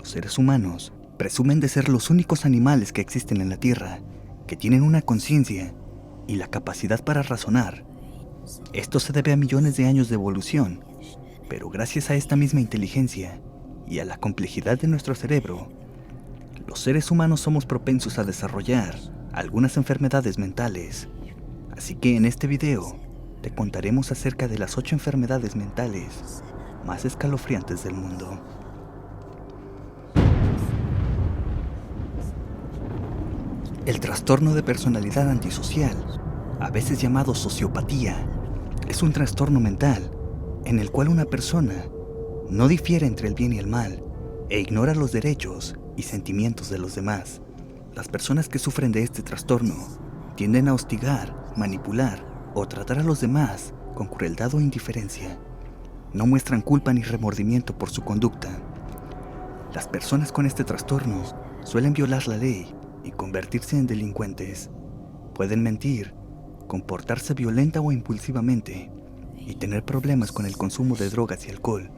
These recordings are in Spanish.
Los seres humanos presumen de ser los únicos animales que existen en la Tierra que tienen una conciencia y la capacidad para razonar. Esto se debe a millones de años de evolución, pero gracias a esta misma inteligencia y a la complejidad de nuestro cerebro, los seres humanos somos propensos a desarrollar algunas enfermedades mentales. Así que en este video te contaremos acerca de las 8 enfermedades mentales más escalofriantes del mundo. El trastorno de personalidad antisocial, a veces llamado sociopatía, es un trastorno mental en el cual una persona no difiere entre el bien y el mal e ignora los derechos y sentimientos de los demás. Las personas que sufren de este trastorno tienden a hostigar, manipular o tratar a los demás con crueldad o indiferencia. No muestran culpa ni remordimiento por su conducta. Las personas con este trastorno suelen violar la ley y convertirse en delincuentes. Pueden mentir, comportarse violenta o impulsivamente y tener problemas con el consumo de drogas y alcohol.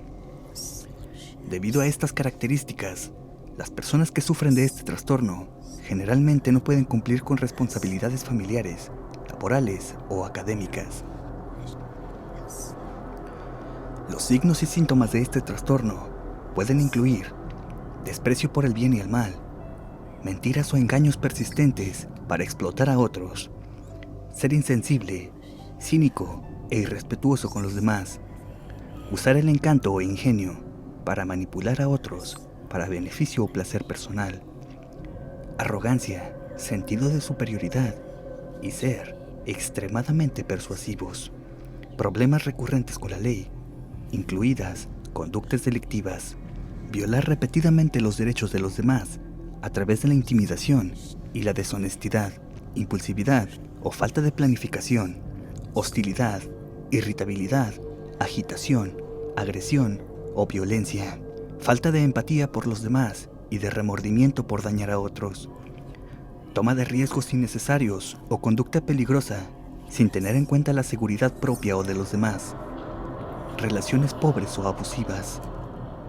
Debido a estas características, las personas que sufren de este trastorno generalmente no pueden cumplir con responsabilidades familiares, laborales o académicas. Los signos y síntomas de este trastorno pueden incluir desprecio por el bien y el mal, mentiras o engaños persistentes para explotar a otros, ser insensible, cínico e irrespetuoso con los demás, usar el encanto o ingenio para manipular a otros para beneficio o placer personal, arrogancia, sentido de superioridad y ser extremadamente persuasivos, problemas recurrentes con la ley, incluidas conductas delictivas, violar repetidamente los derechos de los demás a través de la intimidación y la deshonestidad, impulsividad o falta de planificación, hostilidad, irritabilidad, agitación, agresión o violencia, falta de empatía por los demás y de remordimiento por dañar a otros, toma de riesgos innecesarios o conducta peligrosa sin tener en cuenta la seguridad propia o de los demás, relaciones pobres o abusivas,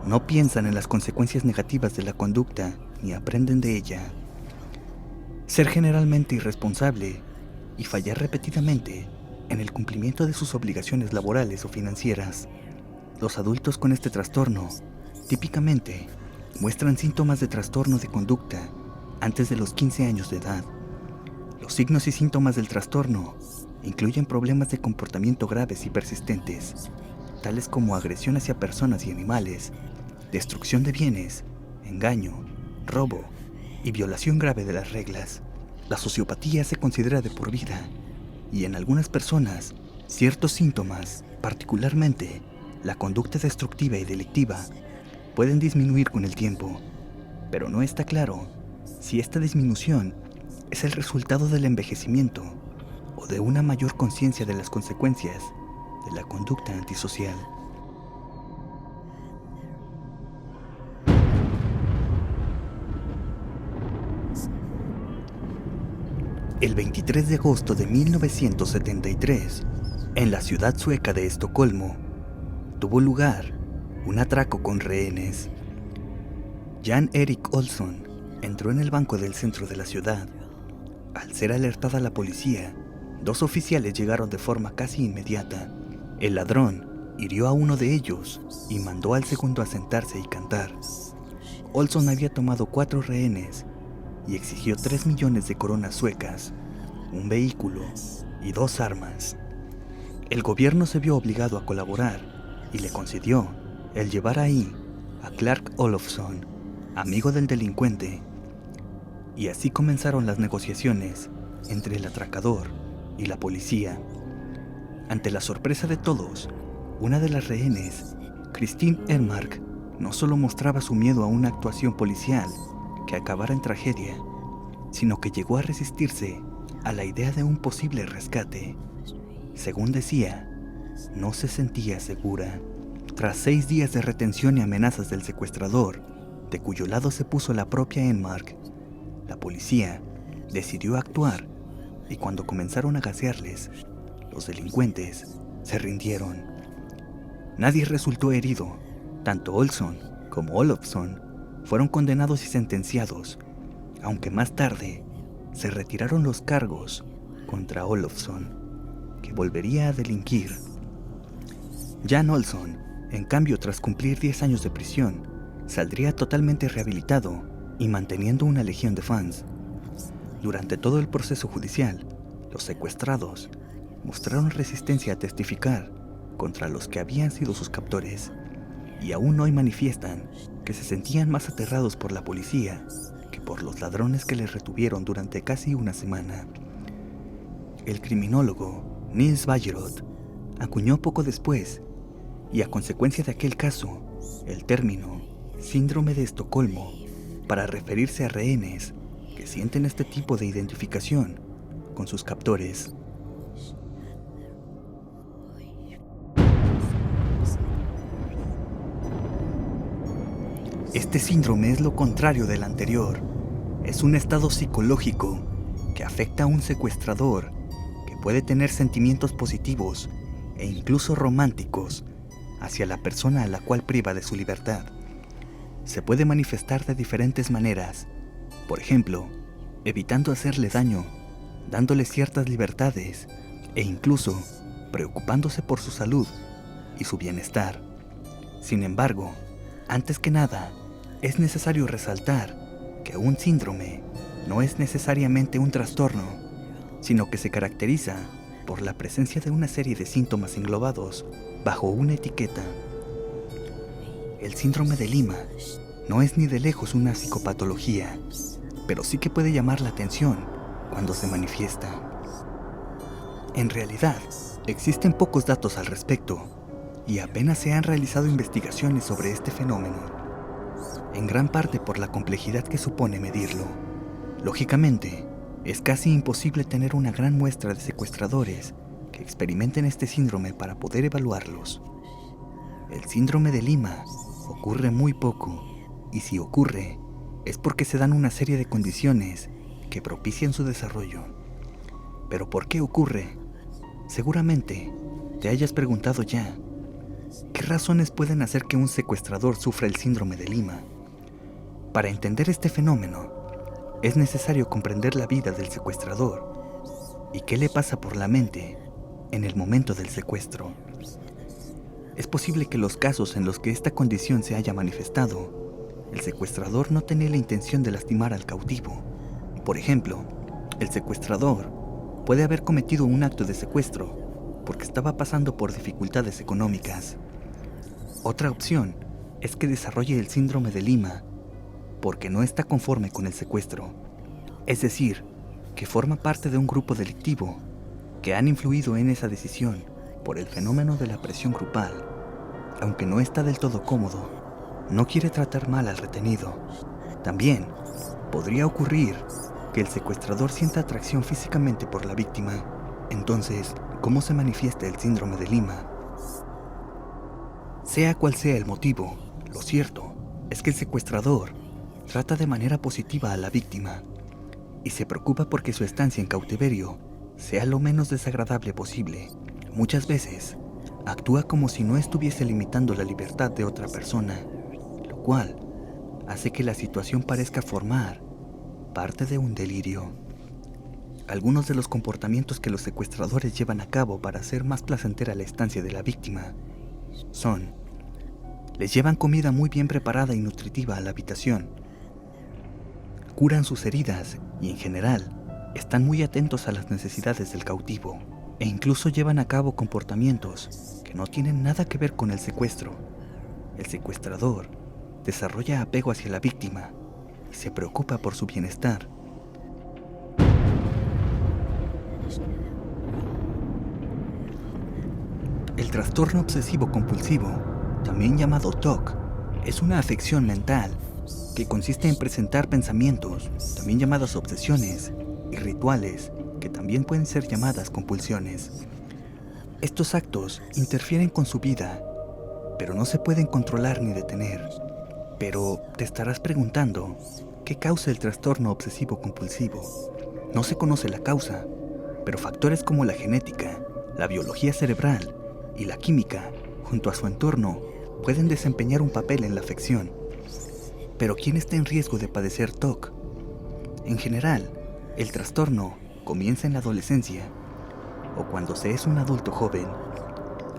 no piensan en las consecuencias negativas de la conducta ni aprenden de ella, ser generalmente irresponsable y fallar repetidamente en el cumplimiento de sus obligaciones laborales o financieras. Los adultos con este trastorno típicamente muestran síntomas de trastorno de conducta antes de los 15 años de edad. Los signos y síntomas del trastorno incluyen problemas de comportamiento graves y persistentes, tales como agresión hacia personas y animales, destrucción de bienes, engaño, robo y violación grave de las reglas. La sociopatía se considera de por vida y en algunas personas ciertos síntomas, particularmente la conducta destructiva y delictiva, pueden disminuir con el tiempo, pero no está claro si esta disminución es el resultado del envejecimiento o de una mayor conciencia de las consecuencias de la conducta antisocial. El 23 de agosto de 1973, en la ciudad sueca de Estocolmo, tuvo lugar un atraco con rehenes. Jan Erik Olsson entró en el banco del centro de la ciudad. Al ser alertada la policía, 2 oficiales llegaron de forma casi inmediata. El ladrón hirió a uno de ellos y mandó al segundo a sentarse y cantar. Olsson había tomado 4 rehenes y exigió 3 millones de coronas suecas, un vehículo y 2 armas. El gobierno se vio obligado a colaborar y le concedió el llevar ahí a Clark Olofsson, amigo del delincuente, y así comenzaron las negociaciones entre el atracador y la policía. Ante la sorpresa de todos, una de las rehenes, Christine Enmark, no solo mostraba su miedo a una actuación policial que acabara en tragedia, sino que llegó a resistirse a la idea de un posible rescate. Según decía, no se sentía segura. Tras 6 días de retención y amenazas del secuestrador, de cuyo lado se puso la propia Enmark, la policía decidió actuar y cuando comenzaron a gasearles, los delincuentes se rindieron. Nadie resultó herido, tanto Olsson como Olofsson fueron condenados y sentenciados, aunque más tarde se retiraron los cargos contra Olofsson, que volvería a delinquir. Jan Olsson, en cambio, tras cumplir 10 años de prisión, saldría totalmente rehabilitado y manteniendo una legión de fans. Durante todo el proceso judicial, los secuestrados mostraron resistencia a testificar contra los que habían sido sus captores, y aún hoy manifiestan que se sentían más aterrados por la policía que por los ladrones que les retuvieron durante casi una semana. El criminólogo Nils Bajerot acuñó poco después, y a consecuencia de aquel caso, el término síndrome de Estocolmo para referirse a rehenes que sienten este tipo de identificación con sus captores. Este síndrome es lo contrario del anterior. Es un estado psicológico que afecta a un secuestrador que puede tener sentimientos positivos e incluso románticos hacia la persona a la cual priva de su libertad. Se puede manifestar de diferentes maneras, por ejemplo, evitando hacerle daño, dándole ciertas libertades e incluso preocupándose por su salud y su bienestar. Sin embargo, antes que nada, es necesario resaltar que un síndrome no es necesariamente un trastorno, sino que se caracteriza por la presencia de una serie de síntomas englobados bajo una etiqueta. El síndrome de Lima no es ni de lejos una psicopatología, pero sí que puede llamar la atención cuando se manifiesta. En realidad, existen pocos datos al respecto y apenas se han realizado investigaciones sobre este fenómeno, en gran parte por la complejidad que supone medirlo. Lógicamente, es casi imposible tener una gran muestra de secuestradores que experimenten este síndrome para poder evaluarlos. El síndrome de Lima ocurre muy poco, y si ocurre, es porque se dan una serie de condiciones que propician su desarrollo. ¿Pero por qué ocurre? Seguramente te hayas preguntado ya, ¿qué razones pueden hacer que un secuestrador sufra el síndrome de Lima? Para entender este fenómeno, es necesario comprender la vida del secuestrador y qué le pasa por la mente en el momento del secuestro. Es posible que los casos en los que esta condición se haya manifestado, el secuestrador no tenía la intención de lastimar al cautivo. Por ejemplo, el secuestrador puede haber cometido un acto de secuestro porque estaba pasando por dificultades económicas. Otra opción es que desarrolle el síndrome de Lima porque no está conforme con el secuestro, es decir, que forma parte de un grupo delictivo que han influido en esa decisión por el fenómeno de la presión grupal. Aunque no está del todo cómodo, no quiere tratar mal al retenido. También podría ocurrir que el secuestrador sienta atracción físicamente por la víctima. Entonces, ¿cómo se manifiesta el síndrome de Lima? Sea cual sea el motivo, lo cierto es que el secuestrador trata de manera positiva a la víctima y se preocupa porque su estancia en cautiverio sea lo menos desagradable posible. Muchas veces actúa como si no estuviese limitando la libertad de otra persona, lo cual hace que la situación parezca formar parte de un delirio. Algunos de los comportamientos que los secuestradores llevan a cabo para hacer más placentera la estancia de la víctima son: les llevan comida muy bien preparada y nutritiva a la habitación, curan sus heridas y en general están muy atentos a las necesidades del cautivo, e incluso llevan a cabo comportamientos que no tienen nada que ver con el secuestro. El secuestrador desarrolla apego hacia la víctima y se preocupa por su bienestar. El trastorno obsesivo compulsivo, también llamado TOC, es una afección mental que consiste en presentar pensamientos, también llamadas obsesiones, y rituales, que también pueden ser llamadas compulsiones. Estos actos interfieren con su vida, pero no se pueden controlar ni detener. Pero te estarás preguntando, ¿qué causa el trastorno obsesivo compulsivo? No se conoce la causa, pero factores como la genética, la biología cerebral y la química, junto a su entorno, pueden desempeñar un papel en la afección. Pero ¿quién está en riesgo de padecer TOC? En general, el trastorno comienza en la adolescencia o cuando se es un adulto joven.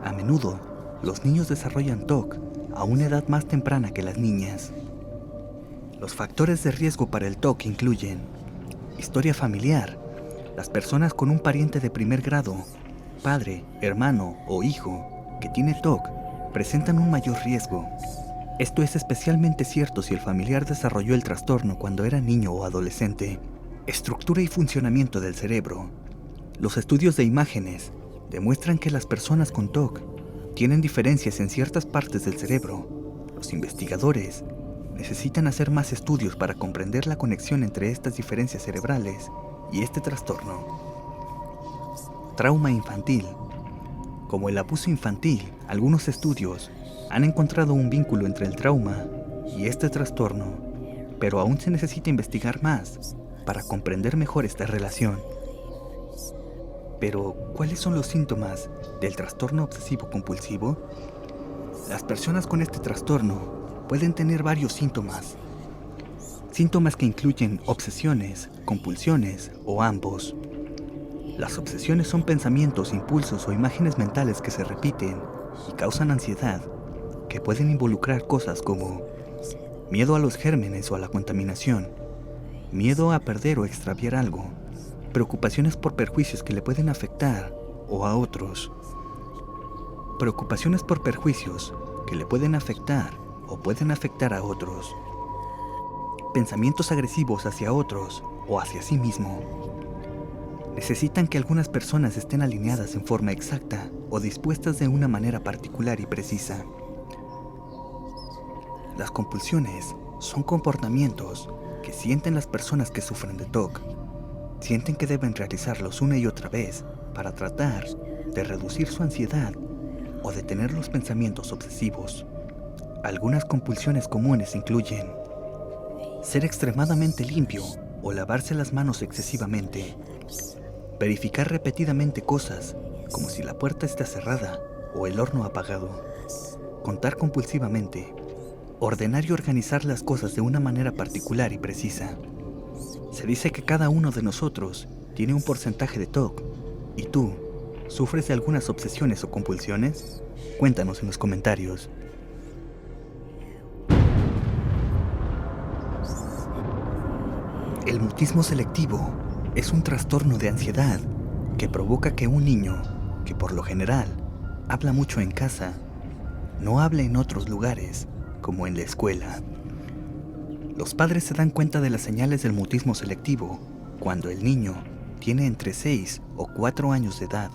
A menudo, los niños desarrollan TOC a una edad más temprana que las niñas. Los factores de riesgo para el TOC incluyen historia familiar. Las personas con un pariente de primer grado, padre, hermano o hijo que tiene TOC presentan un mayor riesgo. Esto es especialmente cierto si el familiar desarrolló el trastorno cuando era niño o adolescente. Estructura y funcionamiento del cerebro. Los estudios de imágenes demuestran que las personas con TOC tienen diferencias en ciertas partes del cerebro. Los investigadores necesitan hacer más estudios para comprender la conexión entre estas diferencias cerebrales y este trastorno. Trauma infantil. Como el abuso infantil, algunos estudios han encontrado un vínculo entre el trauma y este trastorno, pero aún se necesita investigar más para comprender mejor esta relación. Pero, ¿cuáles son los síntomas del trastorno obsesivo-compulsivo? Las personas con este trastorno pueden tener varios síntomas. Síntomas que incluyen obsesiones, compulsiones o ambos. Las obsesiones son pensamientos, impulsos o imágenes mentales que se repiten y causan ansiedad, que pueden involucrar cosas como miedo a los gérmenes o a la contaminación, miedo a perder o extraviar algo, preocupaciones por perjuicios que le pueden afectar o a otros, preocupaciones por perjuicios que le pueden afectar o pueden afectar a otros, pensamientos agresivos hacia otros o hacia sí mismo. Necesitan que algunas personas estén alineadas en forma exacta o dispuestas de una manera particular y precisa. Las compulsiones son comportamientos que sienten las personas que sufren de TOC. Sienten que deben realizarlos una y otra vez para tratar de reducir su ansiedad o detener los pensamientos obsesivos. Algunas compulsiones comunes incluyen ser extremadamente limpio o lavarse las manos excesivamente, verificar repetidamente cosas como si la puerta está cerrada o el horno apagado, contar compulsivamente, ordenar y organizar las cosas de una manera particular y precisa. Se dice que cada uno de nosotros tiene un porcentaje de TOC. ¿Y tú, sufres de algunas obsesiones o compulsiones? Cuéntanos en los comentarios. El mutismo selectivo es un trastorno de ansiedad que provoca que un niño, que por lo general habla mucho en casa, no hable en otros lugares, como en la escuela. Los padres se dan cuenta de las señales del mutismo selectivo cuando el niño tiene entre 6 o 4 años de edad,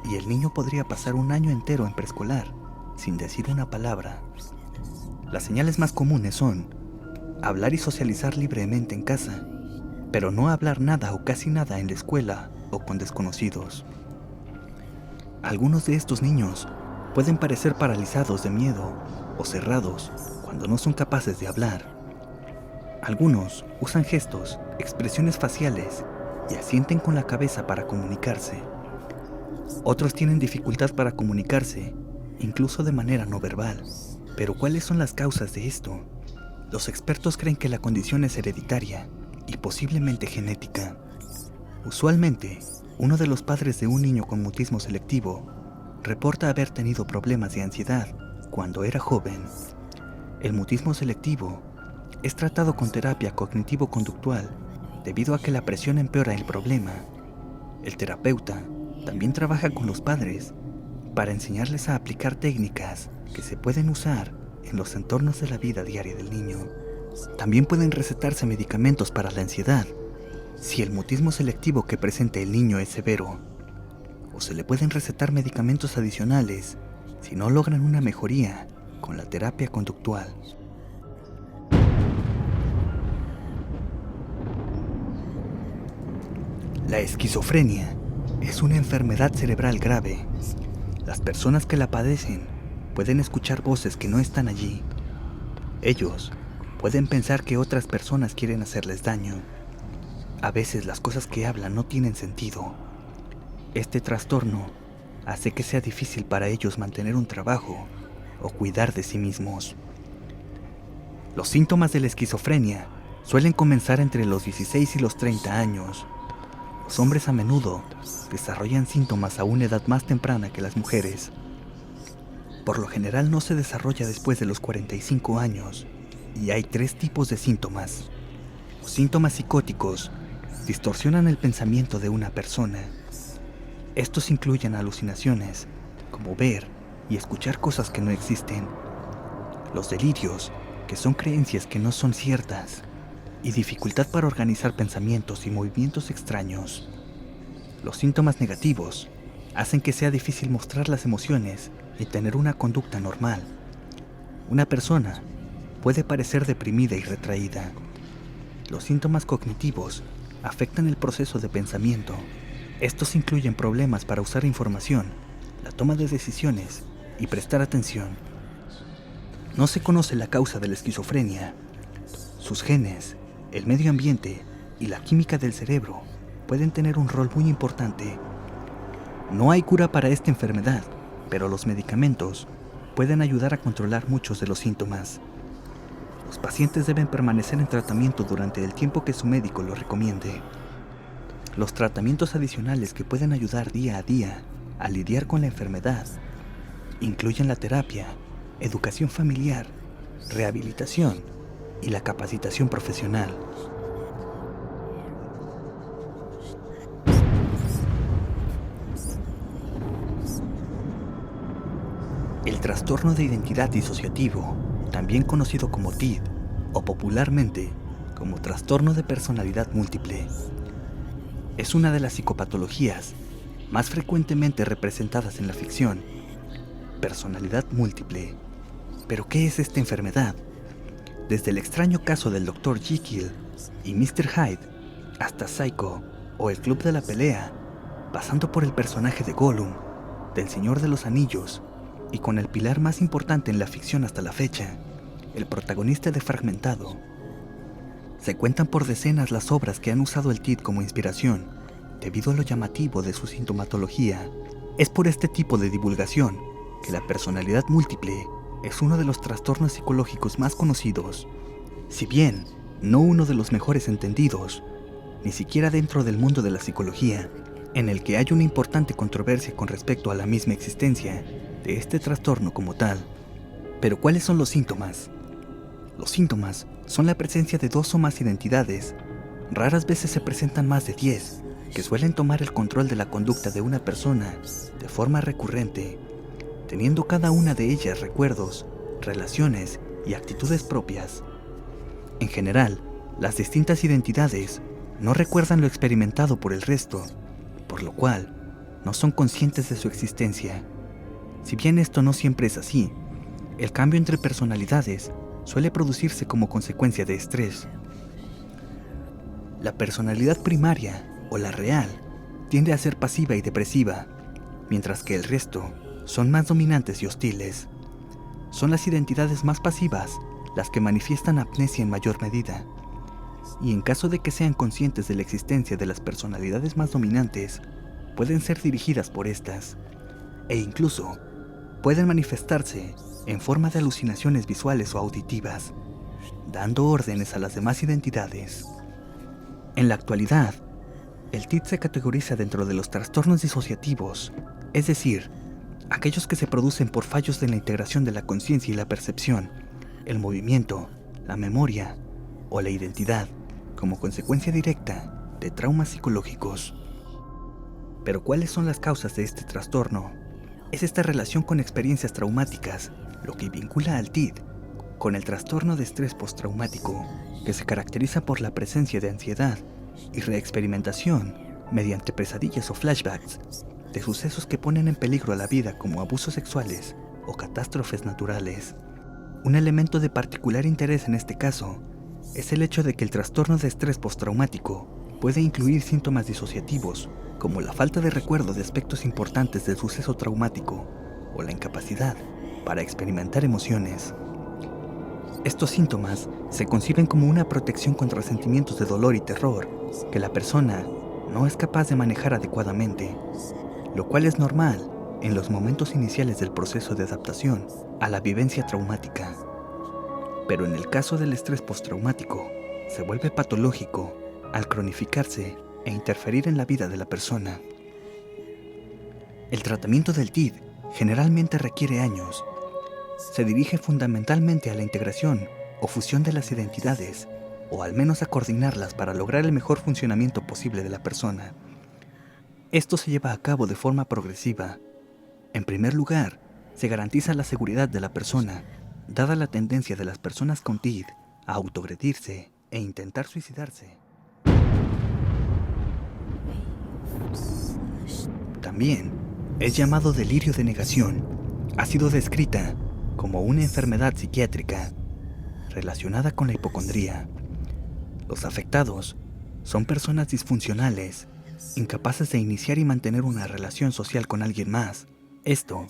y el niño podría pasar un año entero en preescolar sin decir una palabra. Las señales más comunes son hablar y socializar libremente en casa, pero no hablar nada o casi nada en la escuela o con desconocidos. Algunos de estos niños pueden parecer paralizados de miedo o cerrados cuando no son capaces de hablar. Algunos usan gestos, expresiones faciales y asienten con la cabeza para comunicarse. Otros tienen dificultad para comunicarse, incluso de manera no verbal. Pero ¿cuáles son las causas de esto? Los expertos creen que la condición es hereditaria y posiblemente genética. Usualmente, uno de los padres de un niño con mutismo selectivo reporta haber tenido problemas de ansiedad cuando era joven. El mutismo selectivo es tratado con terapia cognitivo-conductual debido a que la presión empeora el problema. El terapeuta también trabaja con los padres para enseñarles a aplicar técnicas que se pueden usar en los entornos de la vida diaria del niño. También pueden recetarse medicamentos para la ansiedad si el mutismo selectivo que presente el niño es severo, o se le pueden recetar medicamentos adicionales si no logran una mejoría con la terapia conductual. La esquizofrenia es una enfermedad cerebral grave. Las personas que la padecen pueden escuchar voces que no están allí. Ellos pueden pensar que otras personas quieren hacerles daño. A veces las cosas que hablan no tienen sentido. Este trastorno hace que sea difícil para ellos mantener un trabajo o cuidar de sí mismos. Los síntomas de la esquizofrenia suelen comenzar entre los 16 y los 30 años. Los hombres a menudo desarrollan síntomas a una edad más temprana que las mujeres. Por lo general no se desarrolla después de los 45 años, y hay 3 tipos de síntomas. Los síntomas psicóticos distorsionan el pensamiento de una persona. Estos incluyen alucinaciones, como ver y escuchar cosas que no existen. Los delirios, que son creencias que no son ciertas, y dificultad para organizar pensamientos y movimientos extraños. Los síntomas negativos hacen que sea difícil mostrar las emociones y tener una conducta normal. Una persona puede parecer deprimida y retraída. Los síntomas cognitivos afectan el proceso de pensamiento. Estos incluyen problemas para usar información, la toma de decisiones y prestar atención. No se conoce la causa de la esquizofrenia. Sus genes, el medio ambiente y la química del cerebro pueden tener un rol muy importante. No hay cura para esta enfermedad, pero los medicamentos pueden ayudar a controlar muchos de los síntomas. Los pacientes deben permanecer en tratamiento durante el tiempo que su médico lo recomiende. Los tratamientos adicionales que pueden ayudar día a día a lidiar con la enfermedad incluyen la terapia, educación familiar, rehabilitación y la capacitación profesional. El trastorno de identidad disociativo, también conocido como TID, o popularmente como trastorno de personalidad múltiple, es una de las psicopatologías más frecuentemente representadas en la ficción. Personalidad múltiple. ¿Pero qué es esta enfermedad? Desde el extraño caso del Dr. Jekyll y Mr. Hyde, hasta Psycho o el Club de la Pelea, pasando por el personaje de Gollum, del Señor de los Anillos, y con el pilar más importante en la ficción hasta la fecha, el protagonista de Fragmentado. Se cuentan por decenas las obras que han usado el TID como inspiración, debido a lo llamativo de su sintomatología. Es por este tipo de divulgación que la personalidad múltiple es uno de los trastornos psicológicos más conocidos. Si bien no uno de los mejores entendidos, ni siquiera dentro del mundo de la psicología, en el que hay una importante controversia con respecto a la misma existencia de este trastorno como tal. Pero ¿cuáles son los síntomas? Los síntomas son la presencia de 2 o más identidades. Raras veces se presentan más de 10, que suelen tomar el control de la conducta de una persona de forma recurrente, teniendo cada una de ellas recuerdos, relaciones y actitudes propias. En general, las distintas identidades no recuerdan lo experimentado por el resto, por lo cual no son conscientes de su existencia. Si bien esto no siempre es así, el cambio entre personalidades suele producirse como consecuencia de estrés. La personalidad primaria, o la real, tiende a ser pasiva y depresiva, mientras que el resto son más dominantes y hostiles. Son las identidades más pasivas las que manifiestan amnesia en mayor medida, y en caso de que sean conscientes de la existencia de las personalidades más dominantes, pueden ser dirigidas por estas, e incluso pueden manifestarse en forma de alucinaciones visuales o auditivas, dando órdenes a las demás identidades. En la actualidad, el TID se categoriza dentro de los trastornos disociativos, es decir, aquellos que se producen por fallos en la integración de la conciencia y la percepción, el movimiento, la memoria o la identidad, como consecuencia directa de traumas psicológicos. Pero ¿cuáles son las causas de este trastorno? Es esta relación con experiencias traumáticas lo que vincula al TID con el trastorno de estrés postraumático, que se caracteriza por la presencia de ansiedad y reexperimentación mediante pesadillas o flashbacks de sucesos que ponen en peligro a la vida, como abusos sexuales o catástrofes naturales. Un elemento de particular interés en este caso es el hecho de que el trastorno de estrés postraumático puede incluir síntomas disociativos, como la falta de recuerdo de aspectos importantes del suceso traumático o la incapacidad para experimentar emociones. Estos síntomas se conciben como una protección contra sentimientos de dolor y terror que la persona no es capaz de manejar adecuadamente, lo cual es normal en los momentos iniciales del proceso de adaptación a la vivencia traumática. Pero en el caso del estrés postraumático, se vuelve patológico al cronificarse e interferir en la vida de la persona. El tratamiento del TID generalmente requiere años. Se dirige fundamentalmente a la integración o fusión de las identidades, o al menos a coordinarlas para lograr el mejor funcionamiento posible de la persona. Esto se lleva a cabo de forma progresiva. En primer lugar, se garantiza la seguridad de la persona, dada la tendencia de las personas con TID a autoagredirse e intentar suicidarse. También es llamado delirio de negación. Ha sido descrita como una enfermedad psiquiátrica relacionada con la hipocondría. Los afectados son personas disfuncionales, incapaces de iniciar y mantener una relación social con alguien más. Esto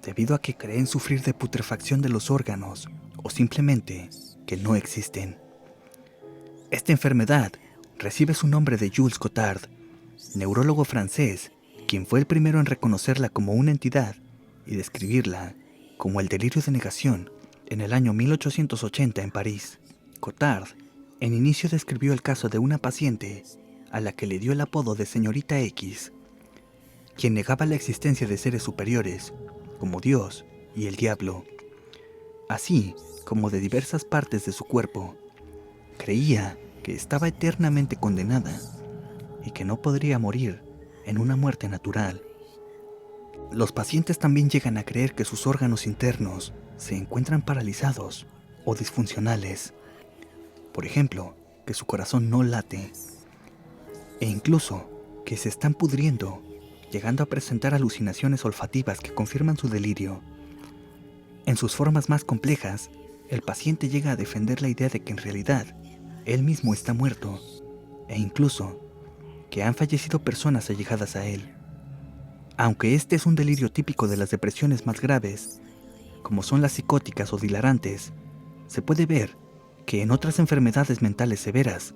debido a que creen sufrir de putrefacción de los órganos o simplemente que no existen. Esta enfermedad recibe su nombre de Jules Cotard, neurólogo francés, quien fue el primero en reconocerla como una entidad y describirla como el delirio de negación en el año 1880 en París. Cotard en inicio describió el caso de una paciente a la que le dio el apodo de señorita X, quien negaba la existencia de seres superiores, como Dios y el diablo, así como de diversas partes de su cuerpo. Creía que estaba eternamente condenada y que no podría morir en una muerte natural. Los pacientes también llegan a creer que sus órganos internos se encuentran paralizados o disfuncionales. Por ejemplo, que su corazón no late, e incluso que se están pudriendo, llegando a presentar alucinaciones olfativas que confirman su delirio. En sus formas más complejas, el paciente llega a defender la idea de que en realidad él mismo está muerto, e incluso que han fallecido personas allegadas a él. Aunque este es un delirio típico de las depresiones más graves, como son las psicóticas o dilarantes, se puede ver que en otras enfermedades mentales severas,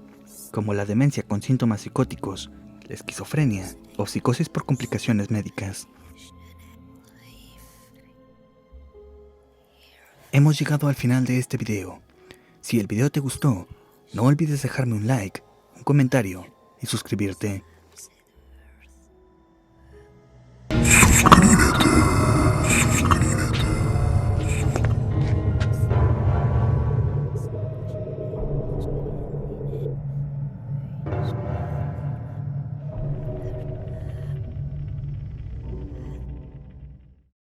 como la demencia con síntomas psicóticos, la esquizofrenia o psicosis por complicaciones médicas. Hemos llegado al final de este video. Si el video te gustó, no olvides dejarme un like, un comentario y suscribirte.